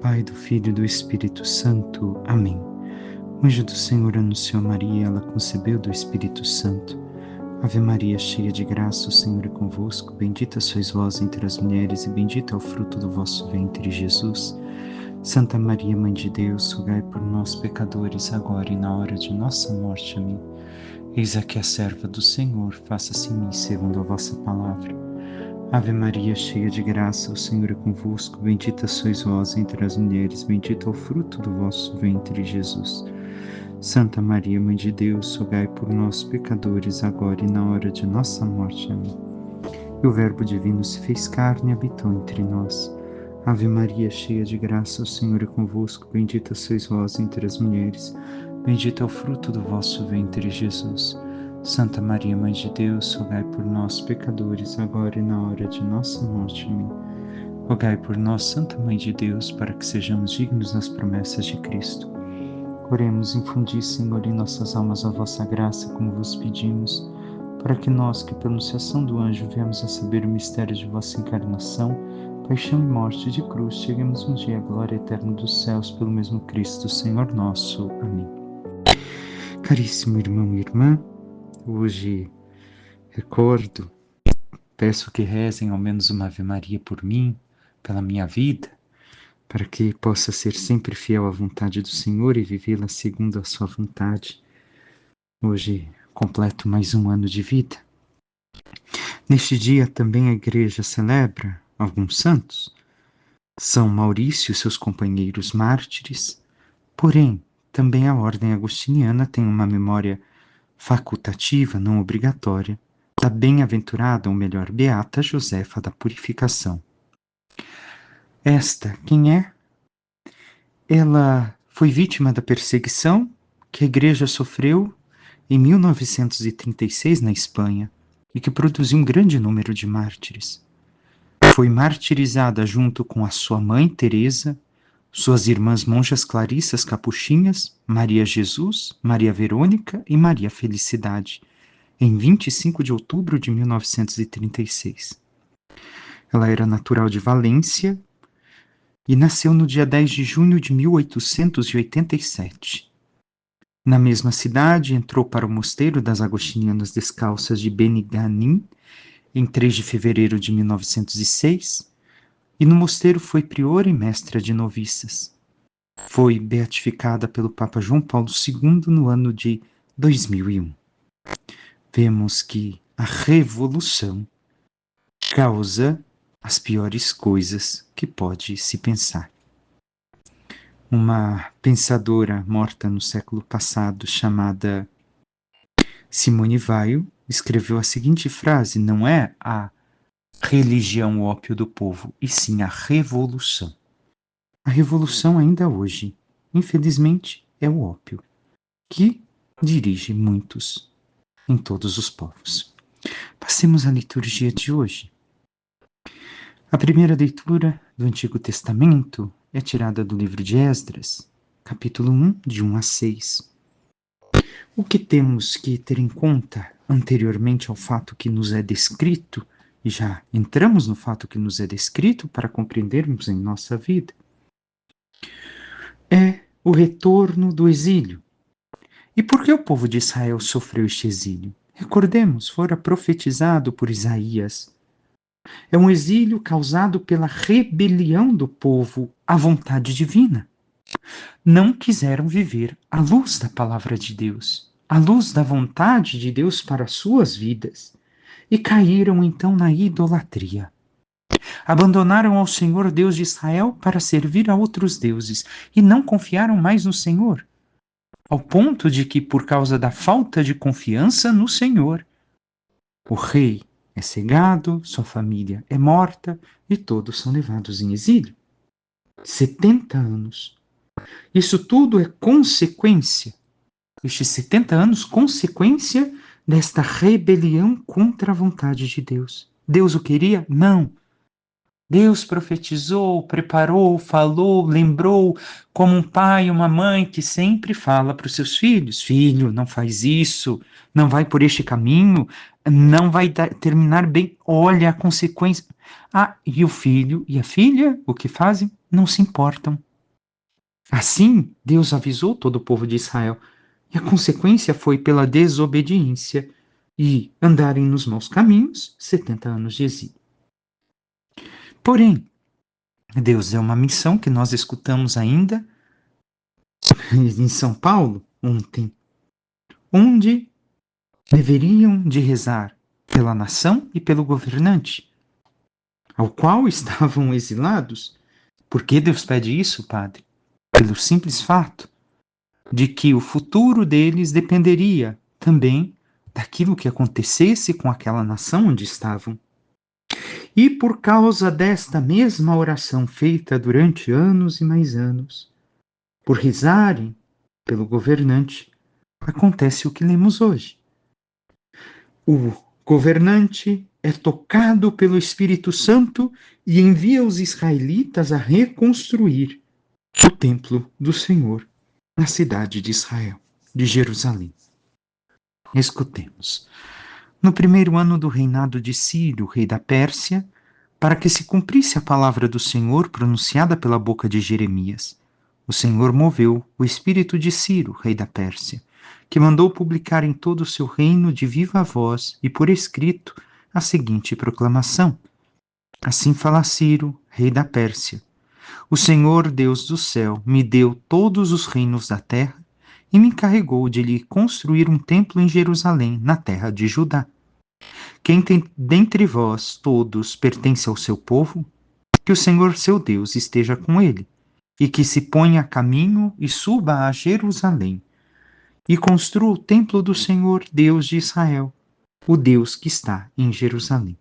Pai, do Filho e do Espírito Santo. Amém. O anjo do Senhor anunciou a Maria, ela concebeu do Espírito Santo. Ave Maria, cheia de graça, o Senhor é convosco. Bendita sois vós entre as mulheres, e bendito é o fruto do vosso ventre, Jesus. Santa Maria, Mãe de Deus, rogai por nós, pecadores, agora e na hora de nossa morte. Amém. Eis aqui a serva do Senhor, faça-se em mim segundo a vossa palavra. Ave Maria, cheia de graça, o Senhor é convosco. Bendita sois vós entre as mulheres, bendito é o fruto do vosso ventre, Jesus. Santa Maria, Mãe de Deus, rogai por nós, pecadores, agora e na hora de nossa morte. Amém. E o Verbo divino se fez carne e habitou entre nós. Ave Maria, cheia de graça, o Senhor é convosco. Bendita sois vós entre as mulheres, bendito é o fruto do vosso ventre, Jesus. Santa Maria, Mãe de Deus, rogai por nós, pecadores, agora e na hora de nossa morte. Amém. Rogai por nós, Santa Mãe de Deus, para que sejamos dignos das promessas de Cristo. Oremos, infundi, Senhor, em nossas almas a vossa graça, como vos pedimos, para que nós, que pela anunciação do anjo viemos a saber o mistério de vossa encarnação, paixão e morte de cruz, cheguemos um dia à glória eterna dos céus, pelo mesmo Cristo, Senhor nosso. Amém. Caríssimo irmão e irmã, hoje recordo, peço que rezem ao menos uma Ave Maria por mim, pela minha vida, para que possa ser sempre fiel à vontade do Senhor e vivê-la segundo a sua vontade. Hoje completo mais um ano de vida. Neste dia também a Igreja celebra alguns santos. São Maurício e seus companheiros mártires, porém também a Ordem Agostiniana tem uma memória facultativa, não obrigatória, da bem-aventurada, ou melhor, beata Josefa da Purificação. Esta, quem é? Ela foi vítima da perseguição que a Igreja sofreu em 1936 na Espanha e que produziu um grande número de mártires. Foi martirizada junto com a sua mãe Teresa, suas irmãs monjas clarissas capuchinhas, Maria Jesus, Maria Verônica e Maria Felicidade, em 25 de outubro de 1936. Ela era natural de Valência e nasceu no dia 10 de junho de 1887. Na mesma cidade, entrou para o mosteiro das Agostinianas Descalças de Benigànim, em 3 de fevereiro de 1906, e no mosteiro foi priora e mestra de noviças. Foi beatificada pelo Papa João Paulo II no ano de 2001. Vemos que a revolução causa as piores coisas que pode se pensar. Uma pensadora morta no século passado, chamada Simone Weil, escreveu a seguinte frase: não é a religião o ópio do povo, e sim a revolução. A revolução ainda hoje, infelizmente, é o ópio, que dirige muitos em todos os povos. Passemos à liturgia de hoje. A primeira leitura do Antigo Testamento é tirada do livro de Esdras, capítulo 1, de 1 a 6. O que temos que ter em conta anteriormente ao fato que nos é descrito, e já entramos no fato que nos é descrito para compreendermos em nossa vida, é o retorno do exílio. E por que o povo de Israel sofreu este exílio? Recordemos, fora profetizado por Isaías. É um exílio causado pela rebelião do povo à vontade divina. Não quiseram viver à luz da palavra de Deus, à luz da vontade de Deus para suas vidas, e caíram então na idolatria. Abandonaram ao Senhor Deus de Israel para servir a outros deuses e não confiaram mais no Senhor, ao ponto de que, por causa da falta de confiança no Senhor, o rei é cegado, sua família é morta e todos são levados em exílio. 70 anos. Isso tudo é consequência, estes 70 anos, consequência desta rebelião contra a vontade de Deus. Deus o queria? Não. Deus profetizou, preparou, falou, lembrou, como um pai e uma mãe que sempre fala para os seus filhos: filho, não faz isso, não vai por este caminho, não vai terminar bem, olha a consequência. Ah, e o filho e a filha, o que fazem? Não se importam, Assim, Deus avisou todo o povo de Israel, e a consequência foi pela desobediência e andarem nos maus caminhos 70 anos de exílio. Porém, Deus é uma missão que nós escutamos ainda em São Paulo ontem, onde deveriam de rezar pela nação e pelo governante, ao qual estavam exilados. Por que Deus pede isso, Padre? Pelo simples fato de que o futuro deles dependeria também daquilo que acontecesse com aquela nação onde estavam. E por causa desta mesma oração feita durante anos e mais anos, por rezarem pelo governante, acontece o que lemos hoje. O governante é tocado pelo Espírito Santo e envia os israelitas a reconstruir o templo do Senhor na cidade de Israel, de Jerusalém. Escutemos. No primeiro ano do reinado de Ciro, rei da Pérsia, para que se cumprisse a palavra do Senhor pronunciada pela boca de Jeremias, o Senhor moveu o espírito de Ciro, rei da Pérsia, que mandou publicar em todo o seu reino de viva voz e por escrito a seguinte proclamação: Assim fala Ciro, rei da Pérsia: O Senhor, Deus do céu, me deu todos os reinos da terra e me encarregou de lhe construir um templo em Jerusalém, na terra de Judá. Quem tem dentre vós todos pertence ao seu povo, que o Senhor seu Deus esteja com ele, e que se ponha a caminho e suba a Jerusalém, e construa o templo do Senhor Deus de Israel, o Deus que está em Jerusalém.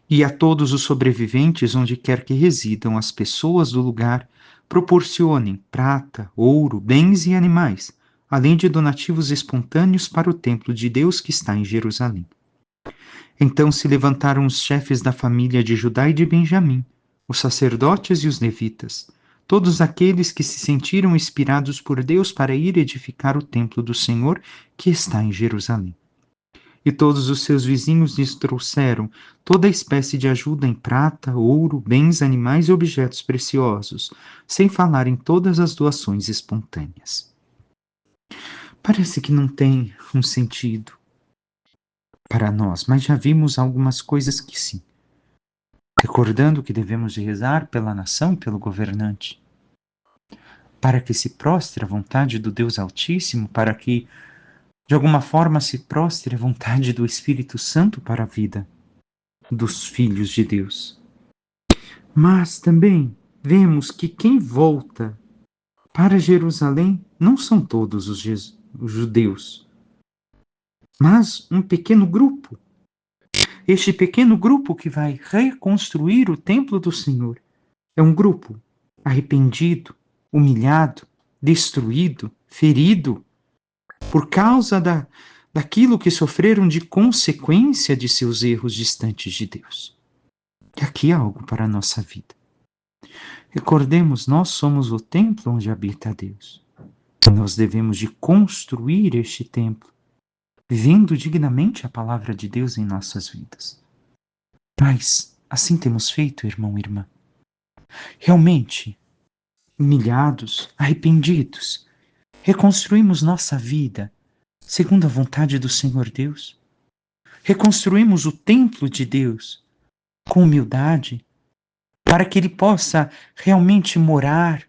E a todos os sobreviventes, onde quer que residam as pessoas do lugar, proporcionem prata, ouro, bens e animais, além de donativos espontâneos para o templo de Deus que está em Jerusalém. Então se levantaram os chefes da família de Judá e de Benjamim, os sacerdotes e os levitas, todos aqueles que se sentiram inspirados por Deus para ir edificar o templo do Senhor que está em Jerusalém. E todos os seus vizinhos lhes trouxeram toda espécie de ajuda em prata, ouro, bens, animais e objetos preciosos, sem falar em todas as doações espontâneas. Parece que não tem um sentido para nós, mas já vimos algumas coisas que sim. Recordando que devemos de rezar pela nação e pelo governante, para que se prostre a vontade do Deus Altíssimo, para que de alguma forma se prostre a vontade do Espírito Santo para a vida dos filhos de Deus. Mas também vemos que quem volta para Jerusalém não são todos os judeus, mas um pequeno grupo. Este pequeno grupo que vai reconstruir o templo do Senhor é um grupo arrependido, humilhado, destruído, ferido, por causa daquilo que sofreram de consequência de seus erros distantes de Deus. E aqui há algo para a nossa vida. Recordemos, nós somos o templo onde habita Deus. E nós devemos de construir este templo, vivendo dignamente a palavra de Deus em nossas vidas. Mas assim temos feito, irmão e irmã. Realmente, humilhados, arrependidos, reconstruímos nossa vida segundo a vontade do Senhor Deus. Reconstruímos o templo de Deus com humildade, para que Ele possa realmente morar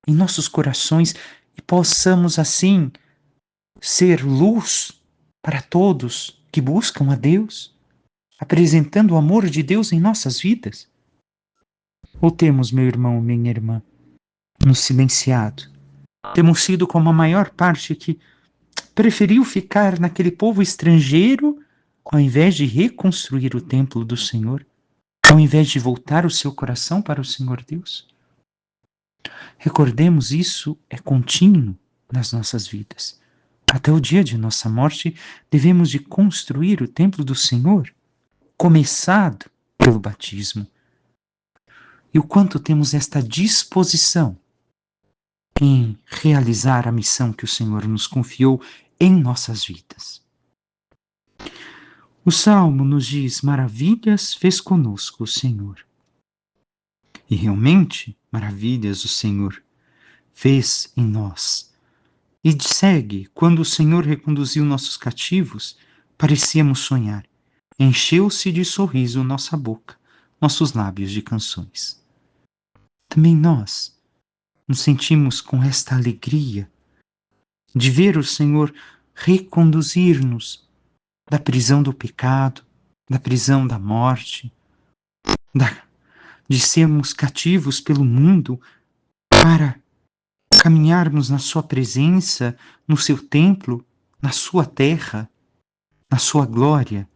em nossos corações e possamos assim ser luz para todos que buscam a Deus, apresentando o amor de Deus em nossas vidas. Ou temos, meu irmão, minha irmã, nos silenciado? Temos sido como a maior parte que preferiu ficar naquele povo estrangeiro ao invés de reconstruir o templo do Senhor, ao invés de voltar o seu coração para o Senhor Deus? Recordemos, isso é contínuo nas nossas vidas. Até o dia de nossa morte, devemos de construir o templo do Senhor, começado pelo batismo. E o quanto temos esta disposição em realizar a missão que o Senhor nos confiou em nossas vidas. O Salmo nos diz: maravilhas fez conosco o Senhor. E realmente, maravilhas o Senhor fez em nós. E segue, quando o Senhor reconduziu nossos cativos, parecíamos sonhar. Encheu-se de sorriso nossa boca, nossos lábios de canções. Também nós nos sentimos com esta alegria de ver o Senhor reconduzir-nos da prisão do pecado, da prisão da morte, de sermos cativos pelo mundo para caminharmos na sua presença, no seu templo, na sua terra, na sua glória,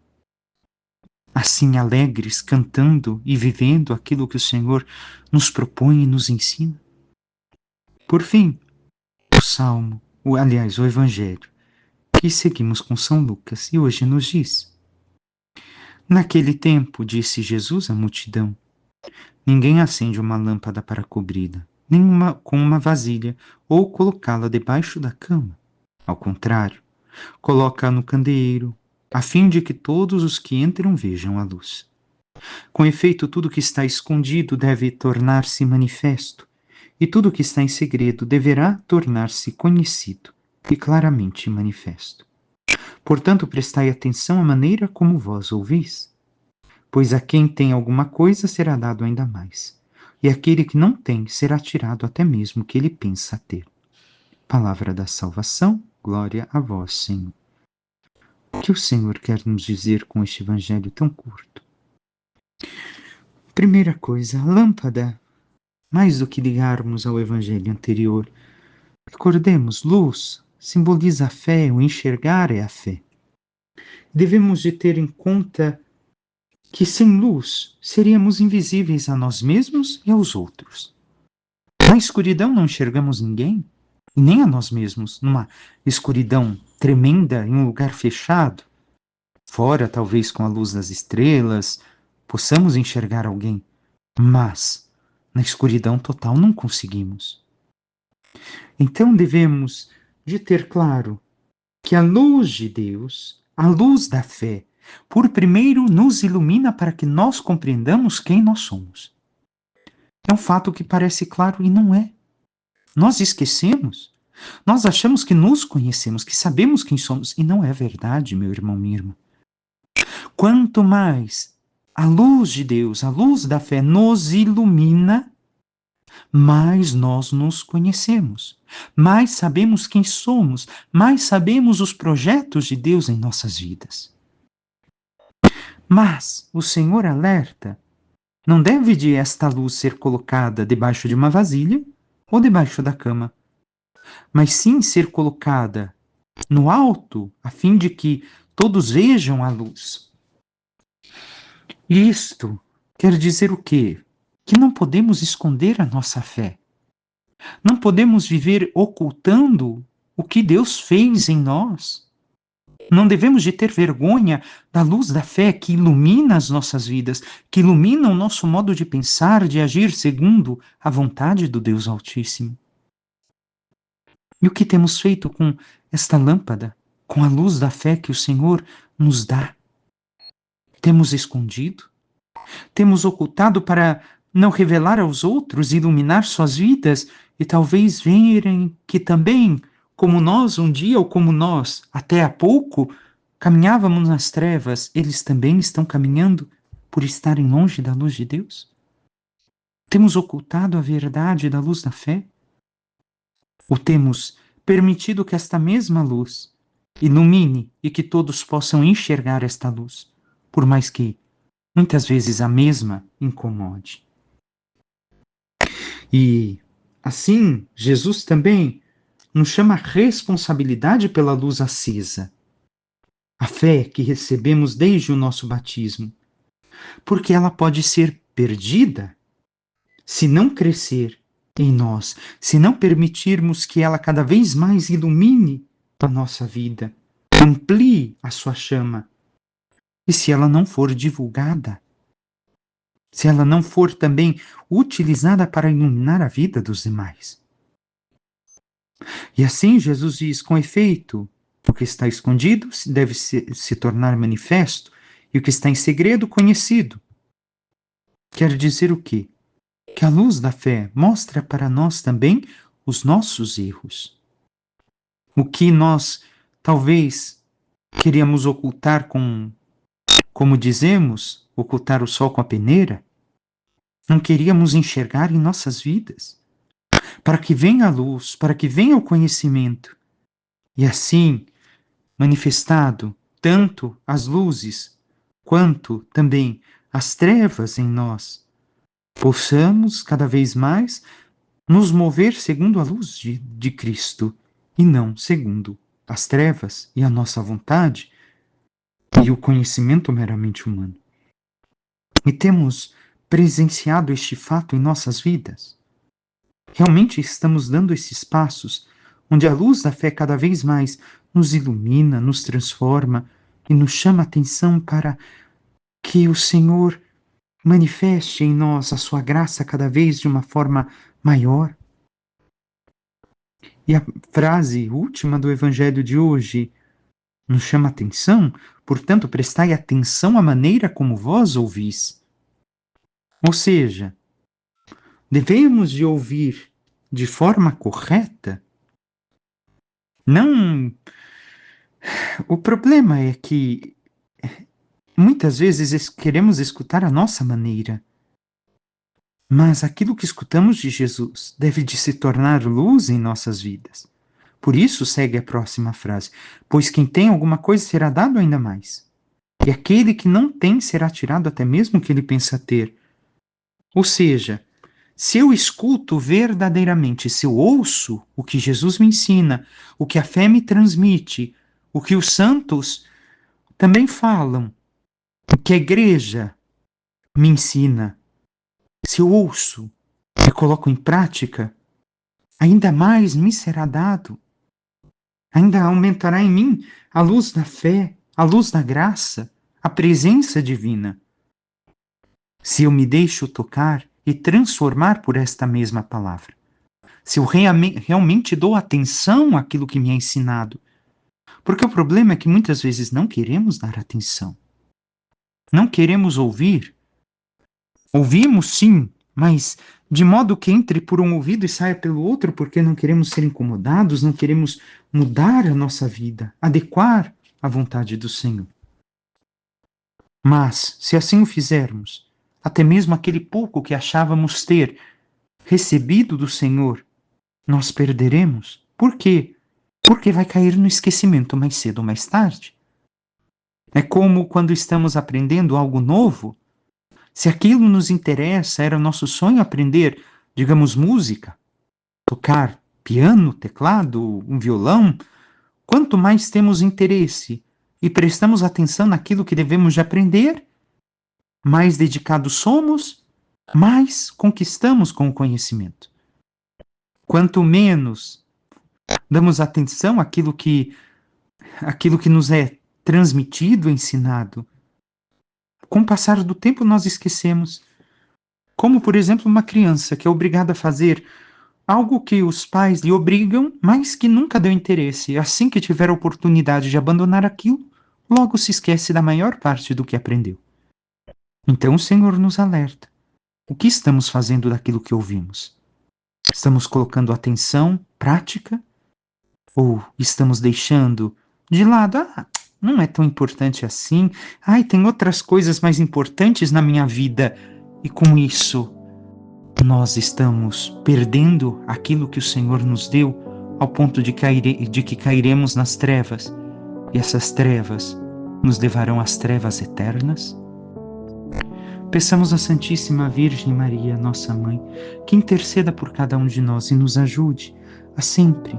assim alegres, cantando e vivendo aquilo que o Senhor nos propõe e nos ensina. Por fim, o Salmo, o Evangelho, que seguimos com São Lucas, e hoje nos diz: naquele tempo, disse Jesus à multidão, ninguém acende uma lâmpada para cobri-la, nem com uma vasilha, ou colocá-la debaixo da cama. Ao contrário, coloca-a no candeeiro, a fim de que todos os que entram vejam a luz. Com efeito, tudo que está escondido deve tornar-se manifesto, e tudo que está em segredo deverá tornar-se conhecido e claramente manifesto. Portanto, prestai atenção à maneira como vós ouvis, pois a quem tem alguma coisa será dado ainda mais, e aquele que não tem será tirado até mesmo o que ele pensa ter. Palavra da salvação, glória a vós, Senhor. O que o Senhor quer nos dizer com este evangelho tão curto? Primeira coisa, a lâmpada, mais do que ligarmos ao evangelho anterior, recordemos, luz simboliza a fé, o enxergar é a fé. Devemos de ter em conta que sem luz seríamos invisíveis a nós mesmos e aos outros. Na escuridão não enxergamos ninguém, e nem a nós mesmos, numa escuridão tremenda, em um lugar fechado. Fora, talvez com a luz das estrelas, possamos enxergar alguém, mas na escuridão total não conseguimos. Então devemos de ter claro que a luz de Deus, a luz da fé, por primeiro nos ilumina para que nós compreendamos quem nós somos. É um fato que parece claro e não é. Nós esquecemos. Nós achamos que nos conhecemos, que sabemos quem somos, e não é verdade, meu irmão, minha irmã. Quanto mais a luz de Deus, a luz da fé nos ilumina, mais nós nos conhecemos, mais sabemos quem somos, mais sabemos os projetos de Deus em nossas vidas. Mas o Senhor alerta, não deve de esta luz ser colocada debaixo de uma vasilha ou debaixo da cama, mas sim ser colocada no alto, a fim de que todos vejam a luz. Isto quer dizer o quê? Que não podemos esconder a nossa fé. Não podemos viver ocultando o que Deus fez em nós. Não devemos de ter vergonha da luz da fé que ilumina as nossas vidas, que ilumina o nosso modo de pensar, de agir segundo a vontade do Deus Altíssimo. E o que temos feito com esta lâmpada, com a luz da fé que o Senhor nos dá? Temos escondido? Temos ocultado para não revelar aos outros, iluminar suas vidas e talvez verem que também, como nós um dia ou como nós até há pouco, caminhávamos nas trevas, eles também estão caminhando por estarem longe da luz de Deus? Temos ocultado a verdade da luz da fé? Ou temos permitido que esta mesma luz ilumine e que todos possam enxergar esta luz, por mais que muitas vezes a mesma incomode? E assim, Jesus também nos chama a responsabilidade pela luz acesa, a fé que recebemos desde o nosso batismo, porque ela pode ser perdida se não crescer em nós, se não permitirmos que ela cada vez mais ilumine a nossa vida, amplie a sua chama, e se ela não for divulgada, se ela não for também utilizada para iluminar a vida dos demais. E assim Jesus diz, com efeito, o que está escondido deve se tornar manifesto, e o que está em segredo, conhecido. Quer dizer o quê? Que a luz da fé mostra para nós também os nossos erros. O que nós talvez queríamos ocultar como dizemos, ocultar o sol com a peneira, não queríamos enxergar em nossas vidas, para que venha a luz, para que venha o conhecimento, e assim, manifestado tanto as luzes, quanto também as trevas em nós, possamos cada vez mais nos mover segundo a luz de Cristo, e não segundo as trevas e a nossa vontade e o conhecimento meramente humano. E temos presenciado este fato em nossas vidas. Realmente estamos dando esses passos onde a luz da fé cada vez mais nos ilumina, nos transforma e nos chama a atenção para que o Senhor manifeste em nós a sua graça cada vez de uma forma maior. E a frase última do Evangelho de hoje nos chama a atenção, portanto, prestai atenção à maneira como vós ouvis. Ou seja, devemos de ouvir de forma correta. Não. O problema é que muitas vezes queremos escutar a nossa maneira. Mas aquilo que escutamos de Jesus deve de se tornar luz em nossas vidas. Por isso segue a próxima frase: pois quem tem alguma coisa será dado ainda mais. E aquele que não tem será tirado até mesmo o que ele pensa ter. Ou seja, se eu escuto verdadeiramente, se eu ouço o que Jesus me ensina, o que a fé me transmite, o que os santos também falam, o que a igreja me ensina, se eu ouço e coloco em prática, ainda mais me será dado. Ainda aumentará em mim a luz da fé, a luz da graça, a presença divina. Se eu me deixo tocar e transformar por esta mesma palavra. Se eu realmente dou atenção àquilo que me é ensinado. Porque o problema é que muitas vezes não queremos dar atenção. Não queremos ouvir. Ouvimos sim, mas de modo que entre por um ouvido e saia pelo outro, porque não queremos ser incomodados, não queremos mudar a nossa vida, adequar à vontade do Senhor. Mas, se assim o fizermos, até mesmo aquele pouco que achávamos ter recebido do Senhor, nós perderemos. Por quê? Porque vai cair no esquecimento mais cedo ou mais tarde. É como quando estamos aprendendo algo novo. Se aquilo nos interessa, era o nosso sonho aprender, digamos, música, tocar piano, teclado, um violão, quanto mais temos interesse e prestamos atenção naquilo que devemos de aprender, mais dedicados somos, mais conquistamos com o conhecimento. Quanto menos damos atenção àquilo que nos é transmitido, ensinado, com o passar do tempo nós esquecemos. Como, por exemplo, uma criança que é obrigada a fazer algo que os pais lhe obrigam, mas que nunca deu interesse. Assim que tiver a oportunidade de abandonar aquilo, logo se esquece da maior parte do que aprendeu. Então o Senhor nos alerta. O que estamos fazendo daquilo que ouvimos? Estamos colocando atenção prática? Ou estamos deixando de lado? Não é tão importante assim. Tem outras coisas mais importantes na minha vida. E com isso, nós estamos perdendo aquilo que o Senhor nos deu, ao ponto de que cairemos nas trevas. E essas trevas nos levarão às trevas eternas? Peçamos à Santíssima Virgem Maria, nossa Mãe, que interceda por cada um de nós e nos ajude a sempre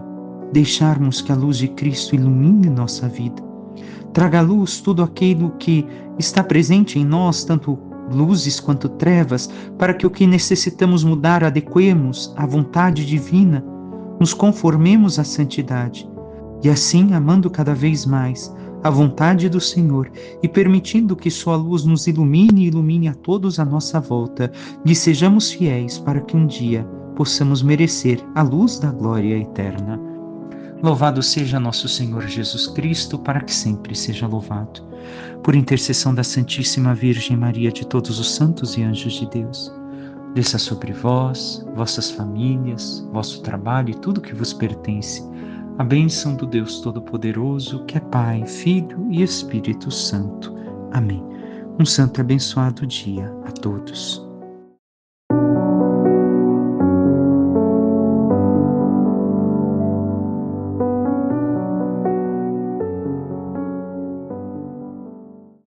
deixarmos que a luz de Cristo ilumine nossa vida. Traga à luz tudo aquilo que está presente em nós, tanto luzes quanto trevas, para que o que necessitamos mudar adequemos à vontade divina, nos conformemos à santidade, e assim, amando cada vez mais a vontade do Senhor e permitindo que sua luz nos ilumine e ilumine a todos à nossa volta, lhe sejamos fiéis para que um dia possamos merecer a luz da glória eterna. Louvado seja nosso Senhor Jesus Cristo, para que sempre seja louvado. Por intercessão da Santíssima Virgem Maria, de todos os santos e anjos de Deus, Desça sobre vós, vossas famílias, vosso trabalho e tudo que vos pertence, a bênção do Deus Todo-Poderoso, que é Pai, Filho e Espírito Santo. Amém. Um santo e abençoado dia a todos.